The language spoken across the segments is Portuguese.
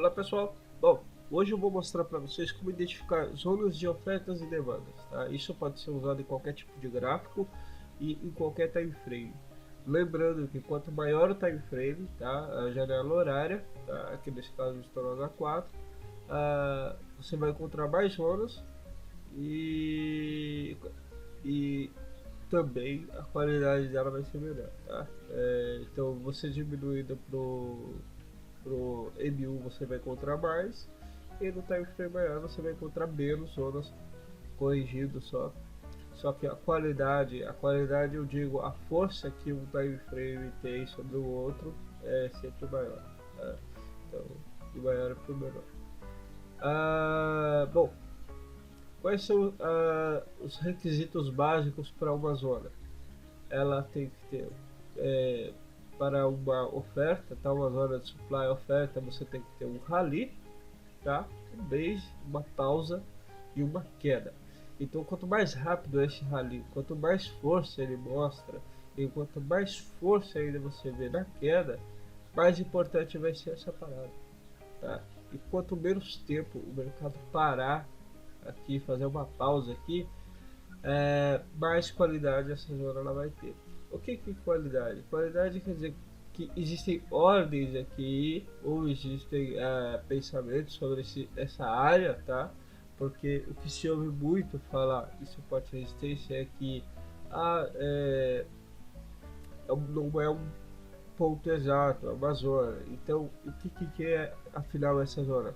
Olá pessoal, bom, hoje eu vou mostrar para vocês como identificar zonas de ofertas e demandas, tá? Isso pode ser usado em qualquer tipo de gráfico e em qualquer time frame. Lembrando que quanto maior o time frame, tá? A janela horária, tá? Aqui nesse caso estou no H4, você vai encontrar mais zonas e, e também a qualidade dela vai ser melhor, tá? Então você diminuindo pro M1 você vai encontrar mais, e no time frame maior você vai encontrar menos zonas corrigindo só que a qualidade eu digo, a força que um time frame tem sobre o outro é sempre maior, tá? Então, de maior para o menor. Bom, quais são os requisitos básicos para uma zona? Ela tem que ter para uma oferta, tá? Uma zona de supply oferta, você tem que ter um rally, tá? Um base, uma pausa e uma queda. Então, quanto mais rápido é esse rally, quanto mais força ele mostra, e quanto mais força ainda você vê na queda, mais importante vai ser essa parada, tá? E quanto menos tempo o mercado parar aqui, fazer uma pausa aqui, mais qualidade essa zona ela vai ter. O que é qualidade? Qualidade quer dizer que existem ordens aqui ou existem pensamentos sobre essa área, tá? Porque o que se ouve muito falar em suporte à resistência é que não é um ponto exato, é uma zona. Então, o que é afinal essa zona?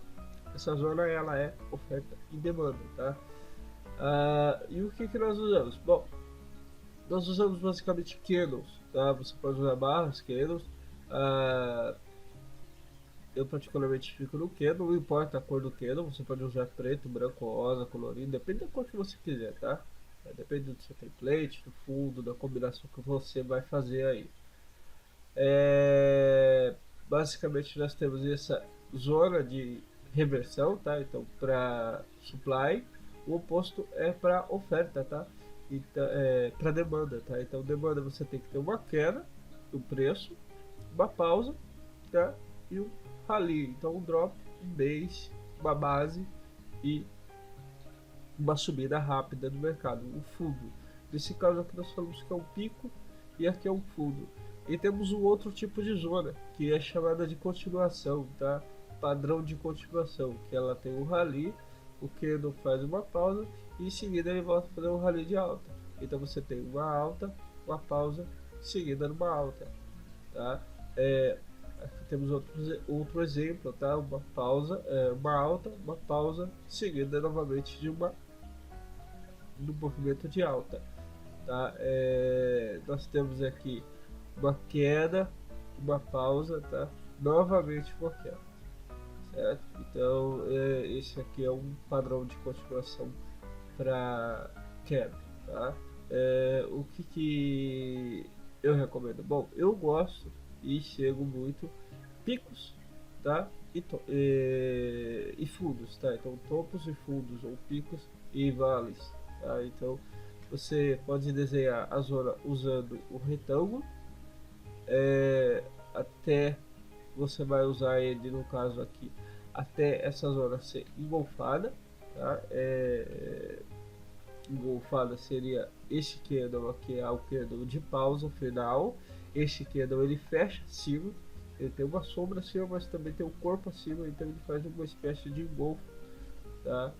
Essa zona ela é oferta e demanda, tá? E o que nós usamos? Bom, nós usamos basicamente candles, tá? Você pode usar barras, candles. Eu particularmente fico no candle, não importa a cor do candle, você pode usar preto, branco, rosa, colorido, depende da cor que você quiser, tá? Depende do seu template, do fundo, da combinação que você vai fazer aí. Basicamente nós temos essa zona de reversão, tá? Então para supply, o oposto é para oferta, tá? Então, para demanda, tá? Então demanda você tem que ter uma queda do preço, uma pausa, tá? E um rally, então um drop, um base, uma base e uma subida rápida do mercado, um fundo. Nesse caso aqui nós falamos que é um pico e aqui é um fundo. E temos um outro tipo de zona, que é chamada de continuação, tá? Padrão de continuação, que ela tem um rally, o candle faz uma pausa e em seguida ele volta a fazer um rally de alta. Então você tem uma alta, uma pausa, seguida numa alta, tá? Aqui temos outro exemplo, tá? Uma pausa, uma alta, uma pausa, seguida novamente de do movimento de alta, tá? Nós temos aqui uma queda, uma pausa, tá? Novamente uma queda, certo? Então esse aqui é um padrão de continuação para queda, tá? O que eu recomendo? Bom, eu gosto e chego muito picos, tá? E fundos, tá? Então topos e fundos, ou picos e vales, tá? Então você pode desenhar a zona usando o retângulo, até você vai usar ele no caso aqui até essa zona ser engolfada, tá? Engolfada seria este candle aqui, é o candle de pausa final. Este candle ele fecha acima, ele tem uma sombra acima, mas também tem um corpo acima, então ele faz uma espécie de engolfo, tá?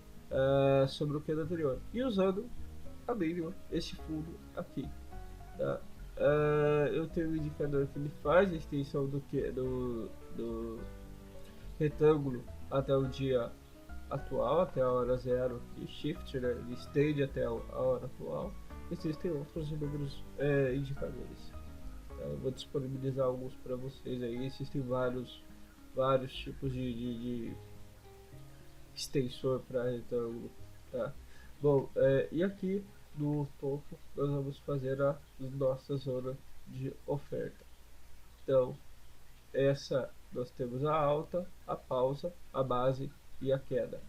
Sobre o candle anterior, e usando a mínima esse fundo aqui, tá? Eu tenho um indicador que ele faz a extensão do retângulo até o dia atual, até a hora zero, e shift, né? Ele estende até a hora atual. Existem outros inúmeros indicadores. Eu vou disponibilizar alguns para vocês aí. Existem vários tipos de extensor para retângulo, tá? Bom, e aqui no topo nós vamos fazer a nossa zona de oferta. Então, essa nós temos a alta, a pausa, a base e a queda.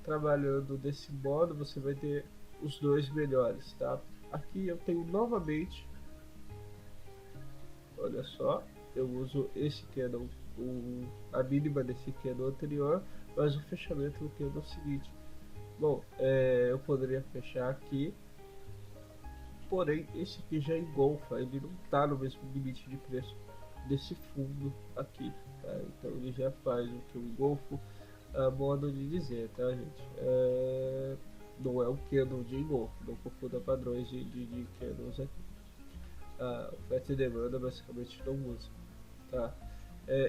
Trabalhando desse modo você vai ter os dois melhores, tá? Aqui eu tenho novamente, olha só, eu uso esse candle, a mínima desse candle anterior, mas o fechamento do candle seguinte. Bom, eu poderia fechar aqui, porém esse aqui já engolfa, ele não está no mesmo limite de preço desse fundo aqui, tá? Então ele já faz o que eu engolfo, a modo de dizer, tá, gente? Não é um candle de engolfo, não confunda padrões de candles aqui. Oferta e demanda basicamente não usa, tá?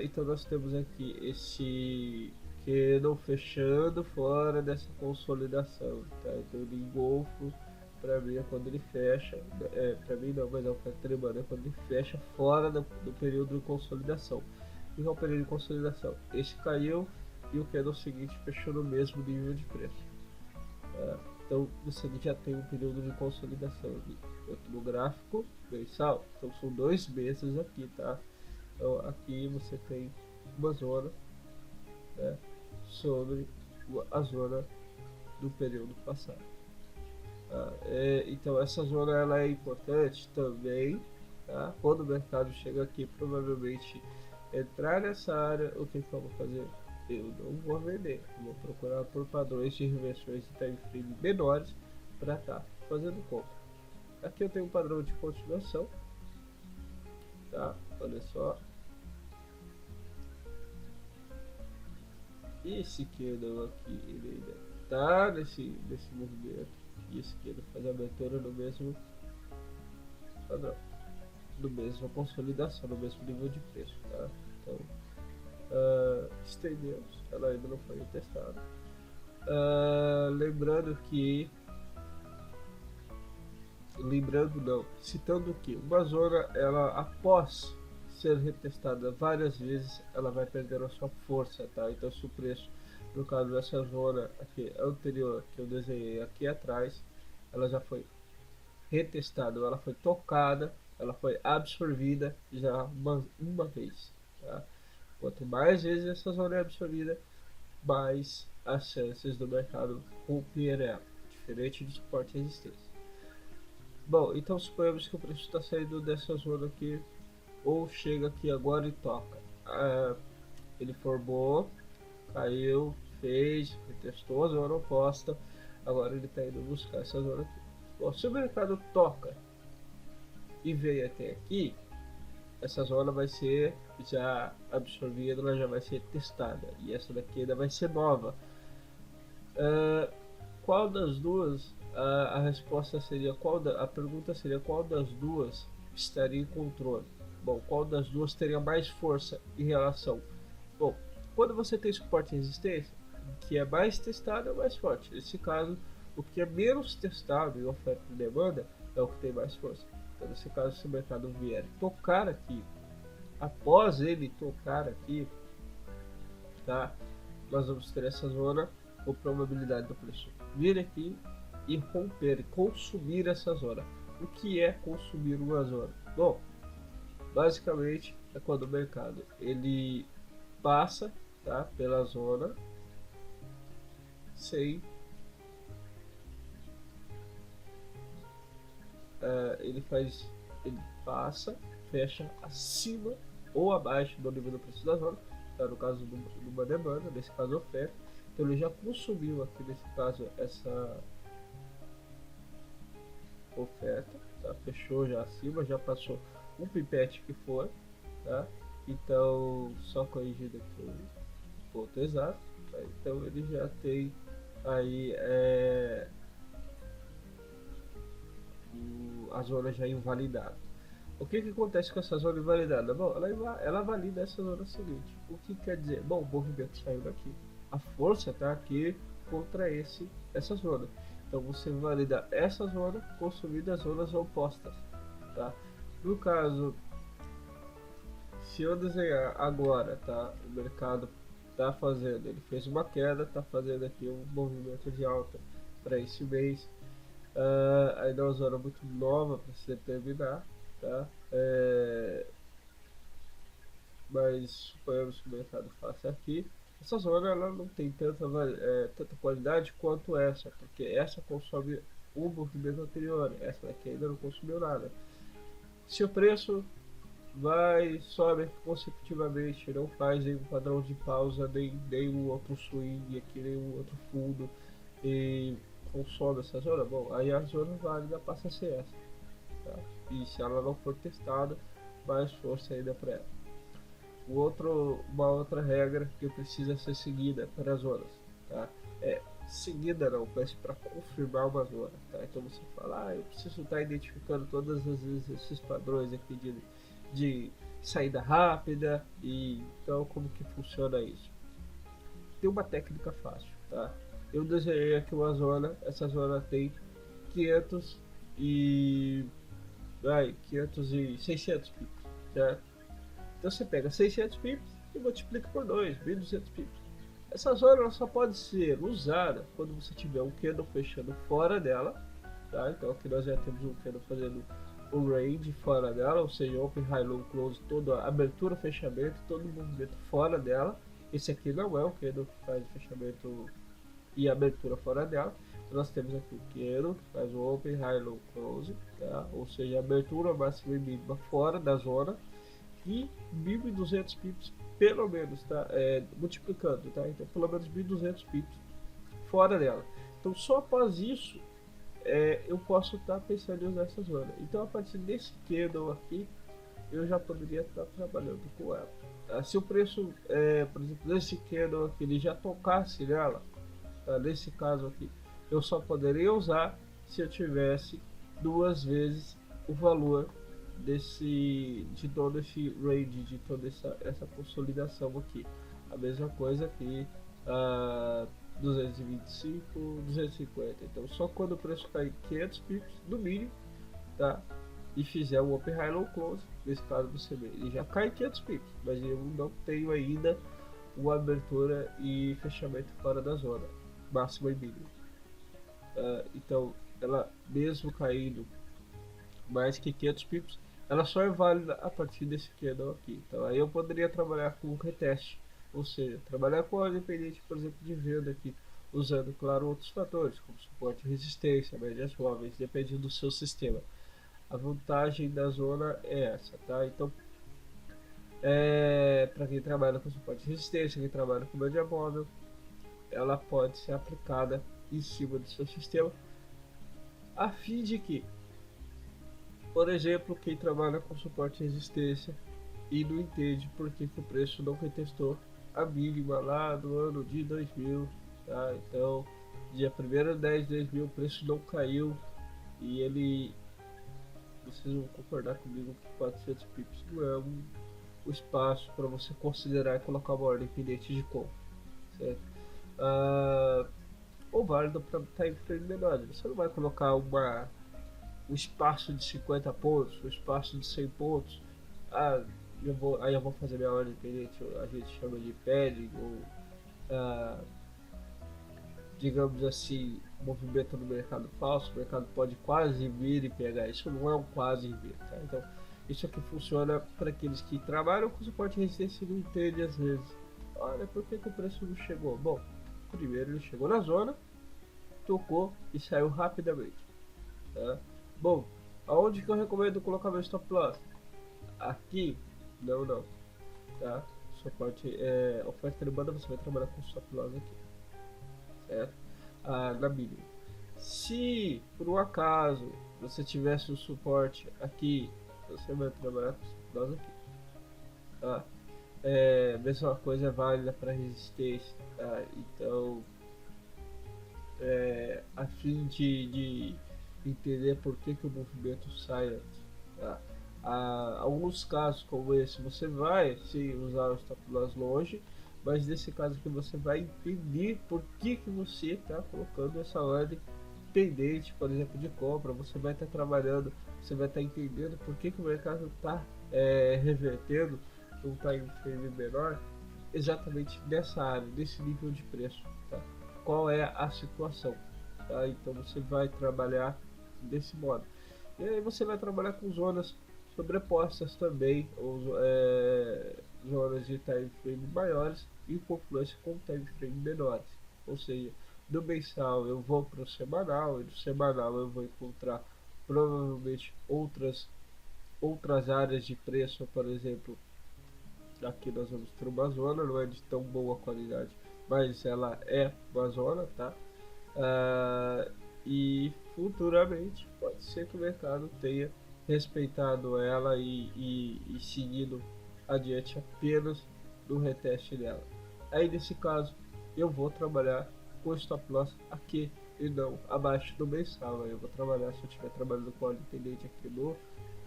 Então nós temos aqui esse candle fechando fora dessa consolidação, tá? Então ele engolfo para mim é quando ele fecha, para mim não, mas a oferta e demanda é quando ele fecha fora do período de consolidação. O que é o período de consolidação? Esse caiu e o candle seguinte fechou no mesmo nível de preço. Então você já tem um período de consolidação aqui. Eu tô no gráfico mensal, então são 2 meses aqui, tá? Então aqui você tem uma zona, né, sobre a zona do período passado. Então essa zona ela é importante também, tá? Quando o mercado chega aqui, provavelmente entrar nessa área, o que eu vou fazer? Eu não vou vender, vou procurar por padrões de reversões de time frame menores para estar fazendo compra. Aqui eu tenho um padrão de continuação, tá? Olha só, esse candle aqui ele ainda tá nesse movimento, e esse candle faz a abertura no mesmo padrão, no mesmo consolidação, no mesmo nível de preço, tá? Então estendemos, ela ainda não foi testada. Citando que uma zona, ela após ser retestada várias vezes, ela vai perder a sua força, tá? Então se o preço, no caso dessa zona aqui anterior que eu desenhei aqui atrás, ela já foi retestada, ela foi tocada, ela foi absorvida já uma vez, tá? Quanto mais vezes essa zona é absorvida, mais as chances do mercado romper ela, diferente de suporte e resistência. Bom, então suponhamos que o preço está saindo dessa zona aqui, ou chega aqui agora e toca. Ele formou, caiu, fez, testou a zona oposta, agora ele está indo buscar essa zona aqui. Bom, se o mercado toca e veio até aqui, essa zona vai ser já absorvida, ela já vai ser testada, e essa daqui ainda vai ser nova. Qual das duas? A resposta seria a pergunta seria qual das duas estaria em controle? Bom, qual das duas teria mais força em relação? Bom, quando você tem suporte e resistência, o que é mais testado é o mais forte. Nesse caso, o que é menos testado em oferta e demanda é o que tem mais força. Então, nesse caso, se o mercado vier tocar aqui, após ele tocar aqui, tá? Nós vamos ter essa zona com probabilidade do preço vir aqui e romper, consumir essa zona. O que é consumir uma zona? Bom, basicamente é quando o mercado ele passa, tá, pela zona sem ele passa, fecha acima ou abaixo do nível do preço da zona, tá, no caso de uma demanda, nesse caso oferta. Então ele já consumiu aqui nesse caso essa oferta, tá? Fechou já acima, já passou um pipete que for, tá? Então só corrigindo aqui o ponto exato, tá? Então ele já tem aí a zona já invalidada. O que acontece com essa zona invalidada? Bom, ela valida essa zona seguinte. O que quer dizer? Bom, o movimento saiu daqui, a força está aqui contra essa zona. Então você valida essa zona consumindo as zonas opostas, tá? No caso, se eu desenhar agora, tá? O mercado tá fazendo, ele fez uma queda, tá fazendo aqui um movimento de alta para esse mês. Ainda é uma zona muito nova para se determinar, tá? Mas suponhamos que o mercado faça aqui. Essa zona ela não tem tanta qualidade quanto essa, porque essa consome o movimento anterior, essa daqui ainda não consumiu nada. Se o preço vai, sobe consecutivamente, não faz nenhum padrão de pausa, nem um outro swing aqui, nenhum outro fundo, e consome essa zona, bom, aí a zona válida passa a ser essa, tá? E se ela não for testada, mais força ainda para ela. Uma outra regra que precisa ser seguida para as zonas, tá? É seguida não, mas para confirmar uma zona, tá? Então você fala, eu preciso estar identificando todas as vezes esses padrões aqui de saída rápida, e então como que funciona isso? Tem uma técnica fácil, tá? Eu desenhei aqui uma zona, essa zona tem 500 e 500 e 600 pips, certo? Então você pega 600 pips e multiplica por 2, 1200 pips. Essa zona ela só pode ser usada quando você tiver um candle fechando fora dela, tá? Então aqui nós já temos um candle fazendo o range fora dela, ou seja, open, high, low, close, toda a abertura, fechamento, todo o movimento fora dela. Esse aqui não é o candle que faz fechamento e abertura fora dela. Então nós temos aqui o candle que faz o open, high, low, close, tá? Ou seja, abertura máxima e mínima fora da zona e 1200 pips pelo menos, tá? Multiplicando, tá? Então pelo menos 1200 pips fora dela. Então só após isso eu posso estar pensando em usar essa zona. Então a partir desse candle aqui eu já poderia estar trabalhando com ela. Tá? Se o preço, por exemplo, desse candle aqui ele já tocasse nela, tá? Nesse caso aqui, eu só poderia usar se eu tivesse duas vezes o valor de todo esse range, de toda essa consolidação aqui. A mesma coisa aqui, 225, 250. Então só quando o preço cair 500 pips no mínimo, tá? E fizer o open, high, low, close, nesse caso você vê, ele já cai 500 pips, mas eu não tenho ainda uma abertura e fechamento fora da zona máxima e mínima. Então ela mesmo caindo mais que 500 pips, ela só é válida a partir desse candle aqui. Então aí eu poderia trabalhar com o reteste, ou seja, trabalhar com a independente, por exemplo, de venda aqui, usando, claro, outros fatores, como suporte e resistência, médias móveis, depende do seu sistema. A vantagem da zona é essa, tá? Então, para quem trabalha com suporte e resistência, quem trabalha com média móvel, ela pode ser aplicada em cima do seu sistema, a fim de que, por exemplo, quem trabalha com suporte e resistência e não entende por que o preço não retestou a mínima lá do ano de 2000, tá? Então, dia 1º de 10 de 2000 o preço não caiu e vocês vão concordar comigo que 400 pips não é o espaço para você considerar e colocar uma ordem pendente de compra, certo? Ou válido para time frame menor. Você não vai colocar um espaço de 50 pontos, um espaço de 100 pontos. Aí eu vou fazer minha ordem pendente, a gente chama de padding, ou digamos assim, movimento no mercado falso. O mercado pode quase vir e pegar. Isso não é um quase vir, tá? Então isso aqui funciona para aqueles que trabalham com suporte e resistência e não entendem às vezes. Olha, por que o preço não chegou? Bom, primeiro ele chegou na zona, tocou e saiu rapidamente, tá? Bom, aonde que eu recomendo colocar meu stop loss? Aqui? Não, tá? Suporte, oferta e demanda, você vai trabalhar com stop loss aqui, certo? Na mínima. Se por um acaso você tivesse um suporte aqui, você vai trabalhar com stop loss aqui, tá? Mesma coisa é válida para resistência, tá? Então, a fim de entender por que o movimento sai antes, tá? Alguns casos como esse você vai sim usar o stop loss longe, mas nesse caso que você vai entender por que você está colocando essa ordem pendente, por exemplo, de compra. Você vai estar trabalhando, você vai estar entendendo por que o mercado está revertendo um time frame menor exatamente nessa área, nesse nível de preço, tá? Qual é a situação, tá? Então você vai trabalhar desse modo. E aí você vai trabalhar com zonas sobrepostas também, ou zonas de time frame maiores em confluência com time frame menores. Ou seja, do mensal eu vou para o semanal, e do semanal eu vou encontrar provavelmente outras outras áreas de preço, por exemplo, aqui nós vamos ter uma zona, não é de tão boa qualidade, mas ela é uma zona, tá? Ah, e futuramente pode ser que o mercado tenha respeitado ela e seguido adiante apenas no reteste dela. Aí nesse caso eu vou trabalhar com stop loss aqui e não abaixo do mensal. Aí eu vou trabalhar, se eu estiver trabalhando com a independente aqui no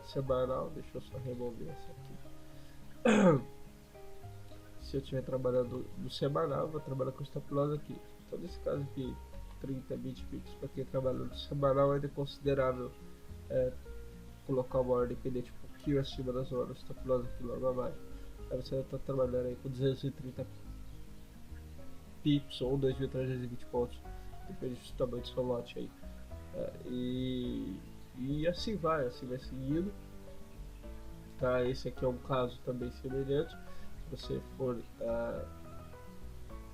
semanal, deixa eu só remover essa aqui. Se eu estiver trabalhando no semanal, eu vou trabalhar com stop loss aqui. Então nesse caso aqui 30, 20 pips para quem trabalha no semanal ainda é considerável colocar uma ordem pendente um pouquinho acima das horas, stop loss aqui logo abaixo. Aí você está trabalhando aí com 230 pips ou 2.320 pontos, depende do tamanho do seu lote aí. E assim vai seguindo. Tá? Esse aqui é um caso também semelhante. Se você for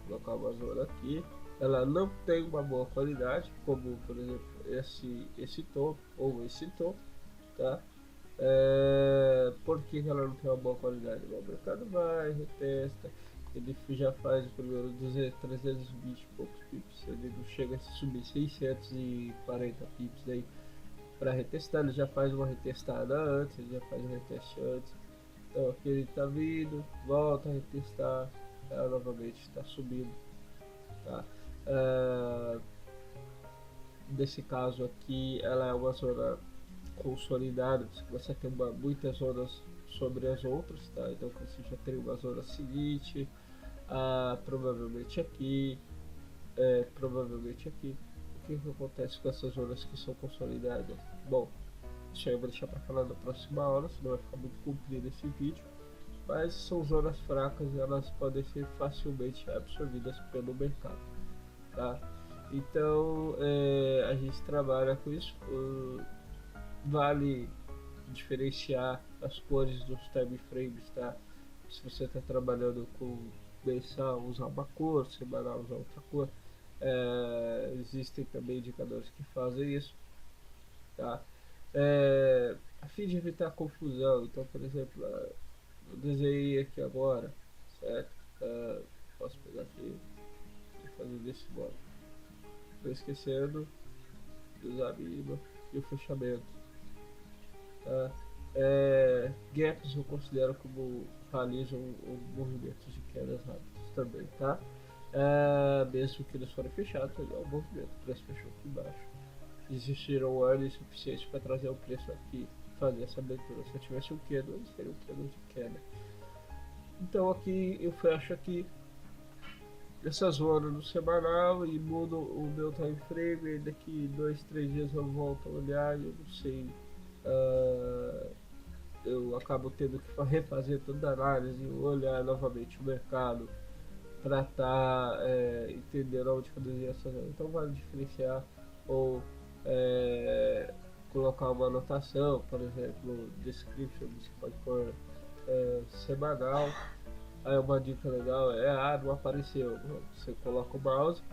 colocar uma zona aqui, ela não tem uma boa qualidade, como por exemplo esse topo ou esse topo, tá? Por que ela não tem uma boa qualidade? Bom, o mercado vai, retesta, ele já faz o primeiro 320 e poucos pips, ele não chega a subir 640 pips aí para retestar, ele já faz uma retestada antes, ele já faz um reteste antes. Então aqui ele está vindo, volta a retestar, ela novamente está subindo, tá? Nesse caso aqui ela é uma zona consolidada, você começa a ter muitas zonas sobre as outras, tá? Então você já tem uma zona seguinte, provavelmente aqui, provavelmente aqui. O que acontece com essas zonas que são consolidadas? Bom, isso aí eu vou deixar para falar na próxima aula, senão vai ficar muito comprido esse vídeo. Mas são zonas fracas e elas podem ser facilmente absorvidas pelo mercado, tá? Então a gente trabalha com isso. Vale diferenciar as cores dos time frames, tá? Se você está trabalhando com mensal, usar uma cor, semanal, usar outra cor. Existem também indicadores que fazem isso, tá? A fim de evitar confusão, então, por exemplo, eu desenhei aqui agora, certo? Posso pegar aqui e fazer desse modo. Estou esquecendo de usar a mínima e o fechamento. Tá? Gaps eu considero como realizam movimentos de quedas rápidas também, tá? Mesmo que eles forem fechados, ali é um movimento, o preço fechou aqui embaixo. Existiram ordens suficientes para trazer o preço aqui, fazer essa abertura. Se eu tivesse um queda, seria um queda de queda. Então aqui eu fecho aqui essa zona no semanal e mudo o meu time frame. Daqui 2, 3 dias eu volto a olhar e eu não sei. Eu acabo tendo que refazer toda a análise, olhar novamente o mercado para estar entendendo onde conduzir essa zona. Então vale diferenciar ou colocar uma anotação, por exemplo, description, você pode pôr semanal. Aí uma dica legal não apareceu. Você coloca o mouse,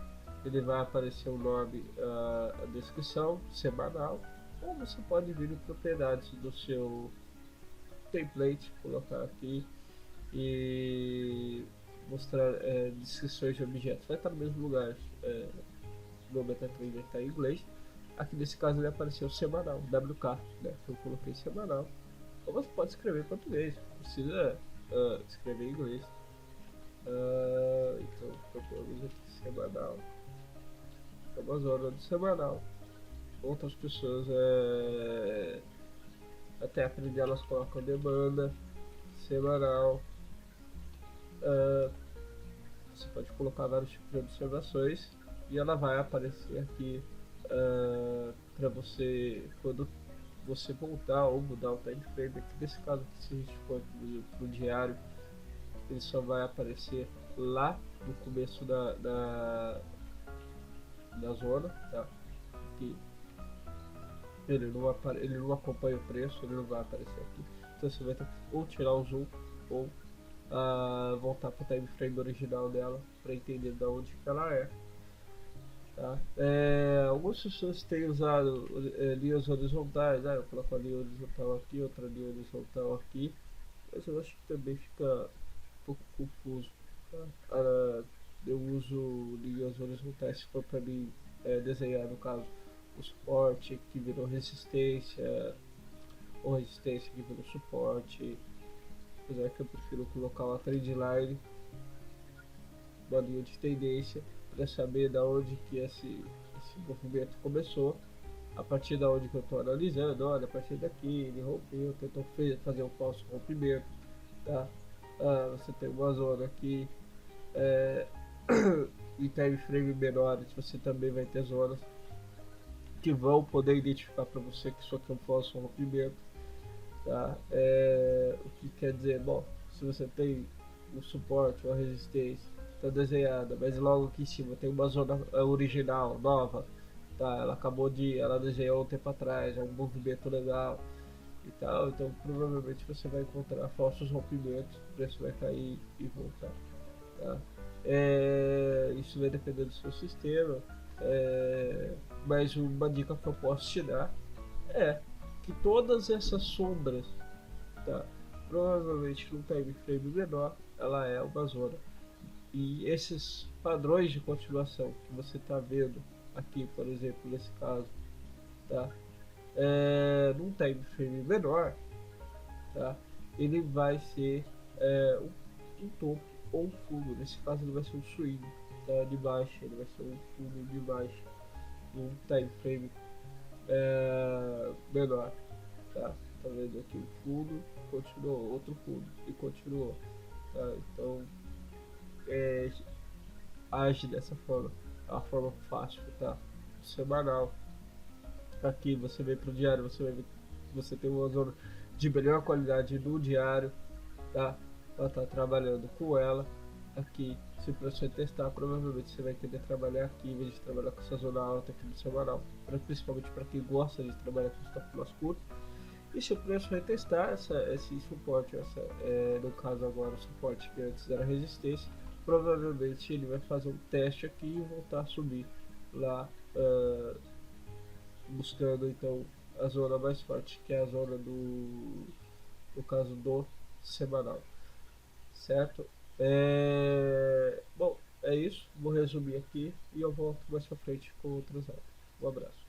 ele vai aparecer o nome, a descrição, semanal. Ou você pode vir em propriedades do seu template, colocar aqui e mostrar descrições de objetos. Vai estar no mesmo lugar. No MetaTrader está em inglês. Aqui nesse caso ele apareceu semanal, WK, né? Eu coloquei semanal. Ou você pode escrever em português, precisa escrever em inglês. Então propomos aqui semanal. É uma zona do semanal. Outras pessoas até aprender, elas colocam demanda semanal. Você pode colocar vários tipos de observações e ela vai aparecer aqui para você quando você voltar ou mudar o time frame. Aqui nesse caso, se a gente for pro diário, ele só vai aparecer lá no começo da zona, tá? Aqui. Ele não acompanha o preço, ele não vai aparecer aqui. Então você vai ter que ou tirar o zoom ou voltar para o time frame original dela para entender de onde que ela é. Tá? Algumas pessoas têm usado linhas horizontais, eu coloco a linha horizontal aqui, outra linha horizontal aqui, mas eu acho que também fica um pouco confuso. Tá? Eu uso linhas horizontais se for para mim desenhar, no caso, o suporte que virou resistência, ou resistência que virou suporte, apesar que eu prefiro colocar uma trendline, uma linha de tendência, para saber da onde que esse movimento começou, a partir da onde que eu estou analisando. Olha, a partir daqui ele rompeu, tentou fazer um falso rompimento, tá? Você tem uma zona aqui em time frame menores, você também vai ter zonas que vão poder identificar para você que isso aqui é um falso rompimento, tá? O que quer dizer, bom, se você tem um suporte, uma resistência, está desenhada, mas logo aqui em cima tem uma zona original, nova, tá? Ela desenhou um tempo atrás, é um movimento legal e tal, então provavelmente você vai encontrar falsos rompimentos, o preço vai cair e voltar, tá? Isso vai depender do seu sistema, mas uma dica que eu posso te dar é que todas essas sombras, tá? Provavelmente num time frame menor, ela é uma zona. E esses padrões de continuação que você está vendo aqui, por exemplo, nesse caso, tá? Num time frame menor, tá? Ele vai ser um topo ou um fundo. Nesse caso, ele vai ser um swing, tá? De baixa, ele vai ser um fundo de baixa, num time frame menor, tá? Tá vendo aqui o fundo, continuou, outro fundo e continuou, tá? Então age dessa forma, é uma forma fácil, tá? Semanal. Aqui você vem pro diário, você vai ver que você tem uma zona de melhor qualidade no diário, tá? Ela tá trabalhando com ela aqui. Se você testar, provavelmente você vai querer trabalhar aqui em vez de trabalhar com essa zona alta aqui no semanal, principalmente para quem gosta de trabalhar com stop loss curto. E se o preço vai testar esse suporte, no caso agora o suporte que antes era resistência, provavelmente ele vai fazer um teste aqui e voltar a subir lá, buscando então a zona mais forte, que é a zona no caso do semanal, certo? Bom, é isso, vou resumir aqui e eu volto mais pra frente com outras aulas. Um abraço.